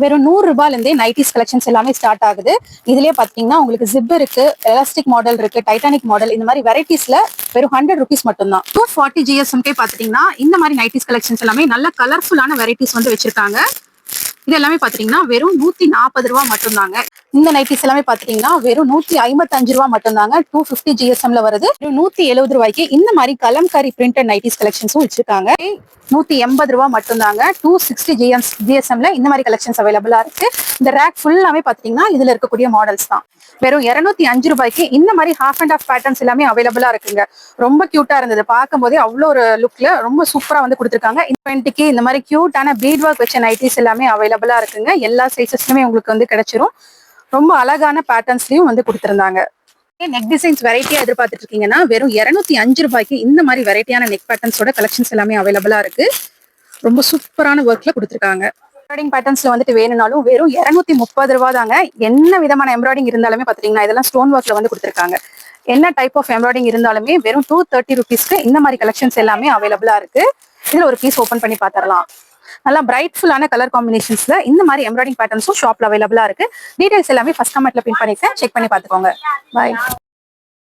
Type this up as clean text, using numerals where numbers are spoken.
வெறும் 100 ரூபாயில இருந்தே நைட்டிஸ் கலெக்ஷன்ஸ் எல்லாமே ஸ்டார்ட் ஆகுது. இதுலயே பாத்தீங்கன்னா உங்களுக்கு ஜிப் இருக்கு, எலாஸ்டிக் மாடல் இருக்கு, டைட்டானிக் மாடல், இந்த மாதிரி வெரைட்டிஸ்ல வெறும் 100 ருபீஸ் மட்டும் தான். 240 GSMK பாத்தீங்கன்னா இந்த மாதிரி நைட்டிஸ் கலெக்ஷன்ஸ் எல்லாமே நல்ல கலர்ஃபுல்லான வெரைட்டிஸ் வந்து வச்சிருக்காங்க. இது எல்லாமே பாத்தீங்கன்னா வெறும் 140 ரூபாய் மட்டும் தாங்க. இந்த நைட்டிஸ் எல்லாமே பாத்தீங்கன்னா வெறும் 155 ரூபாய் மட்டும் தாங்க. 250 GSMல வருது. 170 ரூபாய்க்கு இந்த மாதிரி கலம்காரி பிரிண்டட் நைட்டிஸ் கலெக்ஷன்ஸும் வச்சிருக்காங்க. 180 ரூபாய் மட்டும் தாங்க. 260 GSMல இந்த மாதிரி கலெக்ஷன்ஸ் அவைலபிளா இருக்கு. இந்த ரேக் ஃபுல்லாமே பாத்தீங்கன்னா இதுல இருக்கக்கூடிய மாடல்ஸ் தான். வெறும் 205 ரூபாய்க்கு இந்த மாதிரி ஹாஃப் அண்ட் ஆஃப் பேட்டர்ன்ஸ் எல்லாமே அவைலபிளா இருக்குங்க. ரொம்ப கியூட்டா இருந்தது பார்க்கும் போதே. அவ்வளோ ஒரு லுக்ல ரொம்ப சூப்பரா வந்து கொடுத்துருக்காங்க. 20க்கு இந்த மாதிரி கியூட்டான பீட் ஒர்க் வச்ச நைட்டிஸ் எல்லாமே அவைலபிளா இருக்குங்க. எல்லா சைசஸ்லுமே உங்களுக்கு வந்து கிடைச்சிரும். ரொம்ப அழகான பேட்டர்ன்ஸ்லயும் வந்து கொடுத்துருந்தாங்க. நெக் டிசைன்ஸ் வெரைட்டியா எதிர்பார்த்துட்டு இருக்கீங்கன்னா வெறும் 205 ரூபாய்க்கு இந்த மாதிரி வெரைட்டியான நெக் பேட்டர்ன்ஸோட கலெக்ஷன்ஸ் எல்லாமே அவைலபிளா இருக்கு. ரொம்ப சூப்பரான ஒர்க்ல கொடுத்துருக்காங்க. எம்ப்ராய்டிங் பேட்டர்ன்ஸ்ல வந்துட்டு வேணும்னாலும் வெறும் 230 ரூபாய் தாங்க. என்ன விதமான எம்ப்ராய்டிங் இருந்தாலுமே பாத்தீங்கன்னா இதெல்லாம் ஸ்டோன் ஒர்க்ல வந்து கொடுத்துருக்காங்க. என்ன டைப் ஆஃப் எம்ப்ராய்டிங் இருந்தாலுமே வெறும் 230 ருபீஸ்க்கு இந்த மாதிரி கலெக்ஷன்ஸ் எல்லாமே அவைலபிளா இருக்கு. இதுல ஒரு பீஸ் ஓபன் பண்ணி பாத்திரலாம். நல்லா பிரைட்ஃபுல்லான கலர் காம்பினேஷன்ஸ்ல இந்த மாதிரி எம்ப்ராய்டிங் பேட்டர்ன்ஸும் ஷாப்ல அவைலபிளா இருக்கு. டீடைல்ஸ் எல்லாமே ஃபர்ஸ்ட் கமெண்ட்ல பின் பண்ணிருக்கேன். செக் பண்ணி பாத்துக்கோங்க. பாய்.